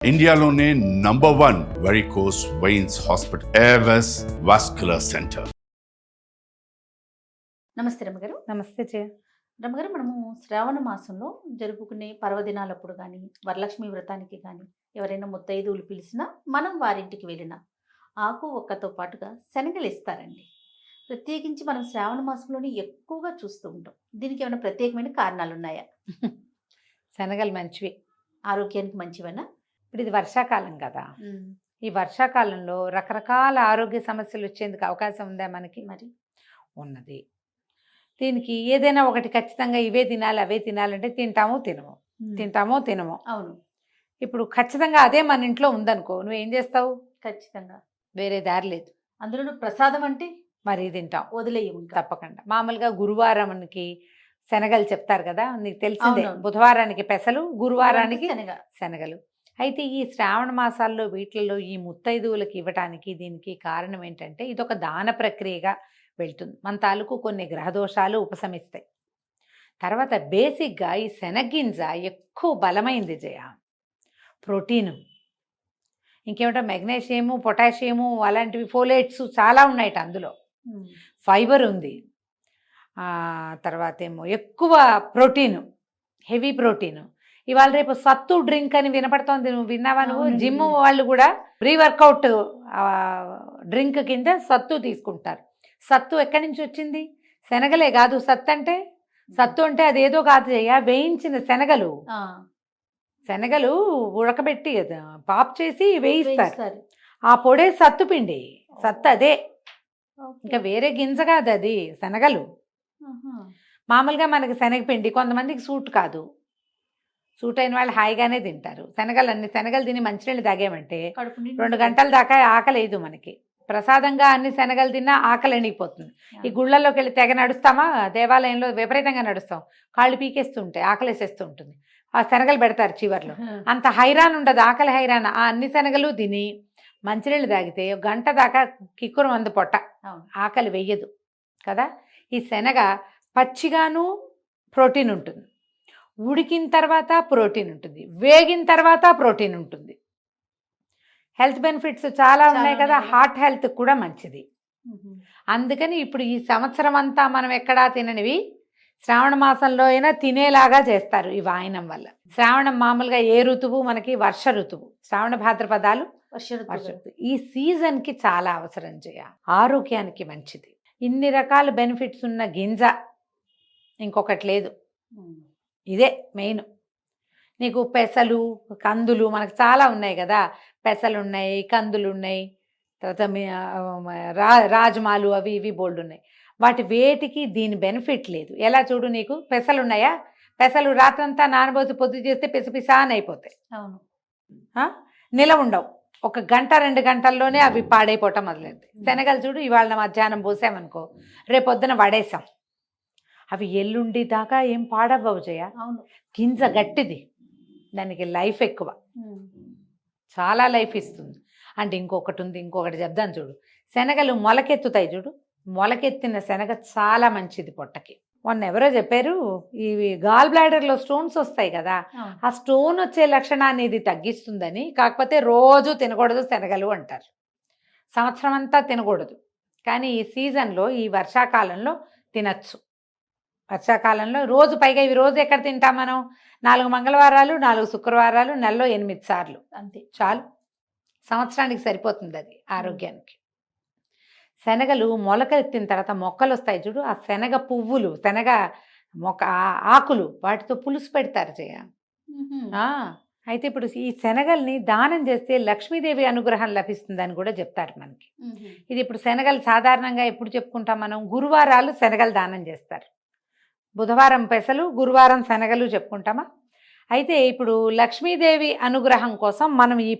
ఇండియాలోనే #1 varicose veins hospital Avis vascular centre. నమస్తే రమ్మగారు. నమస్తే జయ. రమ్మగారు, మనము శ్రావణ మాసంలో జరుపుకునే పర్వదినాలప్పుడు కానీ, వరలక్ష్మి వ్రతానికి కానీ, ఎవరైనా ముత్తైదువులు పిలిచినా మనం వారింటికి వెళ్ళినా ఆకు ఒక్కతో పాటుగా శనగలు ఇస్తారండి. ప్రత్యేకించి మనం శ్రావణ మాసంలోనే ఎక్కువగా చూస్తూ ఉంటాం. దీనికి ఏమైనా ప్రత్యేకమైన కారణాలు ఉన్నాయా? శనగలు మంచివి, ఆరోగ్యానికి మంచివనా? ఇప్పుడు ఇది వర్షాకాలం కదా. ఈ వర్షాకాలంలో రకరకాల ఆరోగ్య సమస్యలు వచ్చేందుకు అవకాశం ఉందా మనకి? మరి ఉన్నది. దీనికి ఏదైనా ఒకటి ఖచ్చితంగా ఇవే తినాలి అవే తినాలంటే తింటామో తినమో. అవును. ఇప్పుడు ఖచ్చితంగా అదే మన ఇంట్లో ఉందనుకో, నువ్వేం చేస్తావు? ఖచ్చితంగా వేరే దారి లేదు. అందులో ప్రసాదం అంటే మరి తింటాం వదిలేయం తప్పకుండా. మామూలుగా గురువారానికి శనగలు చెప్తారు కదా, నీకు తెలిసిందే. అవునవును. బుధవారానికి పెసలు, గురువారానికి శనగ. శనగలు. అయితే ఈ శ్రావణ మాసాల్లో వీటిల్లో ఈ ముత్తైదువులకు ఇవ్వటానికి దీనికి కారణం ఏంటంటే, ఇదొక దాన ప్రక్రియగా వెళ్తుంది. మన తాలూకు కొన్ని గ్రహదోషాలు ఉపశమిస్తాయి. తర్వాత బేసిక్గా ఈ శనగ్గింజ ఎక్కువ బలమైంది జయ. ప్రోటీను, ఇంకేమిటో మెగ్నీషియము, పొటాషియము, అలాంటివి ఫోలేట్స్ చాలా ఉన్నాయట అందులో. ఫైబర్ ఉంది. తర్వాత ఏమో ఎక్కువ ప్రోటీను, హెవీ ప్రోటీను. ఇవాళ రేపు సత్తు డ్రింక్ అని వినపడుతోంది, నువ్వు విన్నావా? నువ్వు జిమ్ వాళ్ళు కూడా ప్రీ వర్కౌట్ డ్రింక్ కింద సత్తు తీసుకుంటారు. సత్తు ఎక్కడి నుంచి వచ్చింది? శనగలే కాదు సత్తు అంటే. సత్తు అంటే అదేదో కాదు జయ, వేయించిన శనగలు. శనగలు ఉడకబెట్టి పాప్ చేసి వేయిస్తారు. ఆ పొడే సత్తు పిండి. సత్తు అదే, ఇంకా వేరే గింజ కాదు అది. శనగలు మామూలుగా మనకి శనగపిండి కొంతమందికి సూట్ కాదు. సూట్ అయిన వాళ్ళు హాయిగానే తింటారు. శనగలు తిని మంచినీళ్ళు తాగామంటే 2 గంటల దాకా ఆకలేదు మనకి. ప్రసాదంగా అన్ని శనగలు తిన్నా ఆకలి ఎండిపోతుంది. ఈ గుళ్ళల్లోకి వెళ్ళి తెగ నడుస్తామా, దేవాలయంలో విపరీతంగా నడుస్తాం, కాళ్ళు పీకేస్తూ ఉంటాయి, ఆకలేసేస్తూ ఉంటుంది. ఆ శనగలు పెడతారు చివర్లో. అంత హైరాన్ ఉండదు, ఆకలి హైరాన్. ఆ అన్ని శనగలు తిని మంచినీళ్ళు తాగితే 1 గంట దాకా కిక్కురు మందు పొట్ట, ఆకలి వెయ్యదు కదా. ఈ శనగ పచ్చిగాను ప్రోటీన్ ఉంటుంది, ఉడికిన తర్వాత ప్రోటీన్ ఉంటుంది, వేగిన తర్వాత ప్రోటీన్ ఉంటుంది. హెల్త్ బెనిఫిట్స్ చాలా ఉన్నాయి కదా. హార్ట్ హెల్త్ కూడా మంచిది. అందుకని ఇప్పుడు ఈ సంవత్సరం అంతా మనం ఎక్కడా తిననివి శ్రావణ మాసంలో అయినా తినేలాగా చేస్తారు ఈ వాయనం వల్ల. శ్రావణం మామూలుగా ఏ ఋతువు మనకి? వర్ష ఋతువు. శ్రావణ భాద్రపదాలు వర్ష ఋతువు. ఈ సీజన్కి చాలా అవసరం చేయ, ఆరోగ్యానికి మంచిది. ఇన్ని రకాల బెనిఫిట్స్ ఉన్న గింజ ఇంకొకటి లేదు. ఇదే మెయిన్. నీకు పెసలు, కందులు మనకు చాలా ఉన్నాయి కదా. పెసలు ఉన్నాయి, కందులు ఉన్నాయి, తర్వాత రాజ్మాలు, అవి ఇవి బోల్డ్ ఉన్నాయి. వాటి వేటికి దీని బెనిఫిట్ లేదు. ఎలా చూడు, నీకు పెసలు ఉన్నాయా? పెసలు రాత్రంతా నానబోసి పొద్దు చేస్తే పిసపిసా అని అయిపోతాయి. నిల ఉండవు. 1 గంట 2 గంటల్లోనే అవి పాడైపోవటం మొదలవుతాయి. శనగలు చూడు, ఇవాళ మధ్యాహ్నం పోసామనుకో, రేపొద్దున వడేసాం, అవి ఎల్లుండి దాకా ఏం పాడవ్వవు జయ. గింజ గట్టిది, దానికి లైఫ్ ఎక్కువ, చాలా లైఫ్ ఇస్తుంది. అంటే ఇంకొకటి చెప్దాను చూడు. శనగలు మొలకెత్తుతాయి చూడు, మొలకెత్తిన శనగ చాలా మంచిది పొట్టకి. మొన్న ఎవరో చెప్పారు, ఇవి గాల్ బ్లాడర్లో స్టోన్స్ వస్తాయి కదా, ఆ స్టోన్ వచ్చే లక్షణాన్ని ఇది తగ్గిస్తుందని. కాకపోతే రోజు తినకూడదు శనగలు అంటారు, సంవత్సరం అంతా తినకూడదు. కానీ ఈ సీజన్లో, ఈ వర్షాకాలంలో తినచ్చు. వర్షాకాలంలో రోజు, పైగా ఇవి రోజు ఎక్కడ తింటాం మనం? 4 మంగళవారాలు, 4 శుక్రవారాలు, నెలలో 8 సార్లు, అంతే చాలు. సంవత్సరానికి సరిపోతుంది అది ఆరోగ్యానికి. శనగలు మొలకెత్తిన తర్వాత మొక్కలు వస్తాయి చూడు, ఆ శనగ పువ్వులు, శనగ మొక్క ఆకులు, వాటితో పులుసు పెడతారు జయ. అయితే ఇప్పుడు ఈ శనగల్ని దానం చేస్తే లక్ష్మీదేవి అనుగ్రహం లభిస్తుందని కూడా చెప్తారు మనకి. ఇది ఇప్పుడు శనగలు సాధారణంగా ఎప్పుడు చెప్పుకుంటాం మనం? గురువారాలు శనగలు దానం చేస్తారు. బుధవారం పెసలు, గురువారం శనగలు చెప్పుకుంటామా? అయితే ఇప్పుడు లక్ష్మీదేవి అనుగ్రహం కోసం మనం ఈ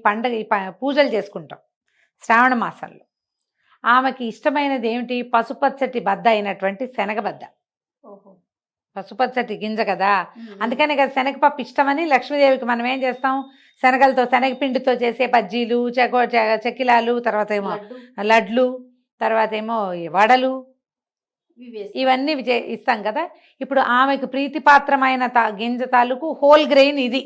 పూజలు చేసుకుంటాం శ్రావణ మాసంలో. ఆమెకి ఇష్టమైనది ఏమిటి? పసుపచ్చటి బద్ద అయినటువంటి శనగబద్ద. పసుపచ్చటి గింజ కదా, అందుకనే కదా శనగపప్పు ఇష్టమని లక్ష్మీదేవికి మనం ఏం చేస్తాం? శనగలతో, శనగపిండితో చేసే బజ్జీలు, చెక్కిలాలు, తర్వాత ఏమో లడ్లు, తర్వాత ఏమో వడలు, ఇవన్నీ ఇస్తాం కదా. ఇప్పుడు ఆమెకు ప్రీతిపాత్రమైన గింజ తాలూకు హోల్ గ్రెయిన్ ఇది.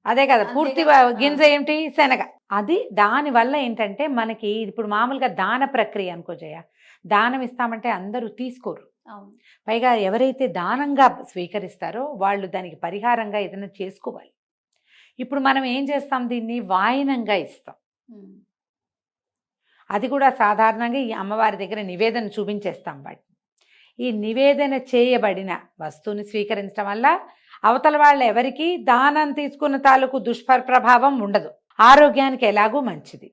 అదే కదా అంతే పూర్తి కదా. గింజ ఏమిటి శనగ. అది దాని వల్ల ఏంటంటే మనకి ఇప్పుడు మామూలుగా దాన ప్రక్రియ అనుకో జయ, దానం ఇస్తామంటే అందరూ తీసుకోరు. అవును. పైగా ఎవరైతే దానంగా స్వీకరిస్తారో వాళ్ళు దానికి పరిహారంగా ఏదైనా చేసుకోవాలి. ఇప్పుడు మనం ఏం చేస్తాం, దీన్ని వాయినంగా ఇస్తాం. ఉమ్. అది కూడా సాధారణంగా ఈ అమ్మవారి దగ్గర నివేదన చూపించేస్తాం వాటిని. ఈ నివేదన చేయబడిన వస్తువుని స్వీకరించడం వల్ల అవతల వాళ్ళ ఎవరికి దానం తీసుకున్న తాలూకు దుష్ప్రభావం ఉండదు, ఆరోగ్యానికి ఎలాగూ మంచిది.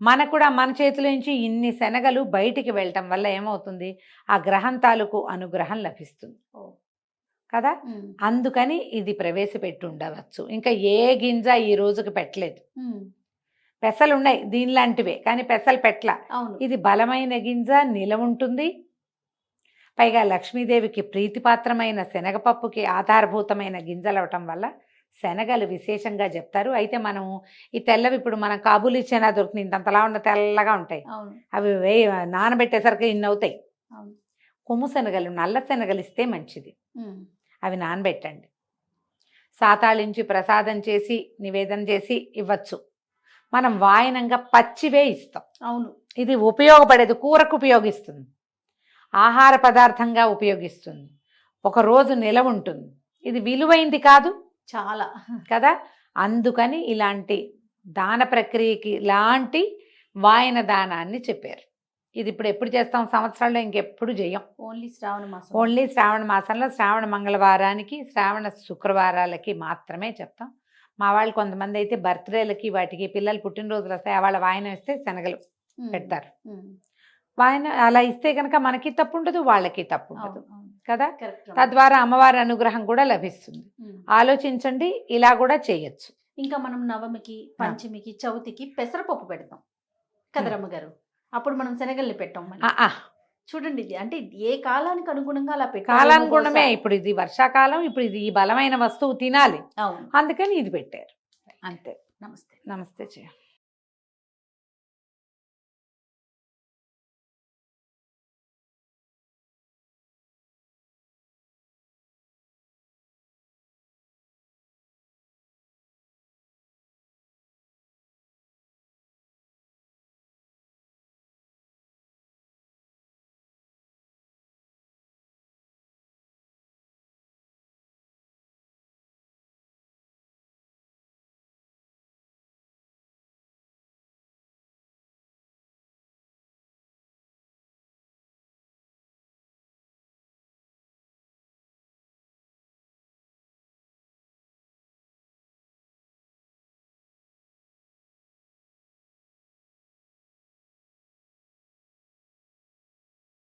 మనకు కూడా మన చేతిలో నుంచి ఇన్ని శనగలు బయటికి వెళ్ళటం వల్ల ఏమవుతుంది, ఆ గ్రహం తాలూకు అనుగ్రహం లభిస్తుంది ఓ. కదా. ఉమ్. అందుకని ఇది ప్రవేశపెట్టి ఉండవచ్చు. ఇంకా ఏ గింజ ఈ రోజుకి పెట్టలేదు. ఉమ్. పెసలు ఉన్నాయి దీనిలాంటివే, కానీ పెసలు పెట్టల. అవును. ఇది బలమైన గింజ, నిలవ ఉంటుంది. పైగా లక్ష్మీదేవికి ప్రీతిపాత్రమైన శనగపప్పుకి ఆధారభూతమైన గింజలు అవటం వల్ల శనగలు విశేషంగా చెప్తారు. అయితే మనం ఈ తెల్లవి ఇప్పుడు మనం కాబూలీ చనా దొరుకుతుంది, ఇంతంతలా ఉన్న తెల్లగా ఉంటాయి, అవును. అవి నానబెట్టేసరికి ఇన్ని అవుతాయి. అవును. కొమ్ము శనగలు, నల్ల శనగలు ఇస్తే మంచిది. ఉమ్. అవి నానబెట్టండి, సాతాళించి ప్రసాదం చేసి నివేదన చేసి ఇవ్వచ్చు. మనం వాయనంగా పచ్చివే ఇస్తాం. అవును. ఇది ఉపయోగపడేది, కూరకు ఉపయోగిస్తుంది, ఆహార పదార్థంగా ఉపయోగిస్తుంది, ఒక రోజు నిలవ ఉంటుంది. ఇది విలువైంది కాదు చాలా కదా. అందుకని ఇలాంటి దాన ప్రక్రియకి ఇలాంటి వాయన దానాన్ని చెప్పారు. ఇది ఇప్పుడు ఎప్పుడు చేస్తాం, సంవత్సరాల్లో ఇంకెప్పుడు చేయం. ఓన్లీ శ్రావణ మాసం. ఓన్లీ శ్రావణ మాసంలో శ్రావణ మంగళవారానికి, శ్రావణ శుక్రవారాలకి మాత్రమే చెప్తాం. మా వాళ్ళు కొంతమంది అయితే బర్త్డేలకి వాటికి పిల్లలు పుట్టినరోజులు వస్తాయి, వాళ్ళ వాయనం ఇస్తే శనగలు ఉమ్. పెడతారు. ఉమ్. వాయన అలా ఇస్తే కనుక మనకి తప్పు ఉండదు, వాళ్ళకి తప్పు ఉండదు అవును. అవును. కదా. కరెక్ట్. తద్వారా అమ్మవారి అనుగ్రహం కూడా లభిస్తుంది. ఉమ్. ఆలోచించండి, ఇలా కూడా చేయొచ్చు. ఇంకా మనం నవమికి, పంచమికి, చవితికి పెసరపప్పు పెడతాం కదా రమ్మగారు. అప్పుడు మనం శనగల్ని పెట్టాం మళ్ళీ. చూడండి, ఇది అంటే ఏ కాలానికి అనుగుణంగా అలా పెట్టాలి. కాలానుగుణమే. ఇప్పుడు ఇది వర్షాకాలం, ఇప్పుడు ఇది ఈ బలమైన వస్తువు తినాలి, అవును. అందుకని ఇది పెట్టారు. అంతే. నమస్తే. నమస్తే జయ.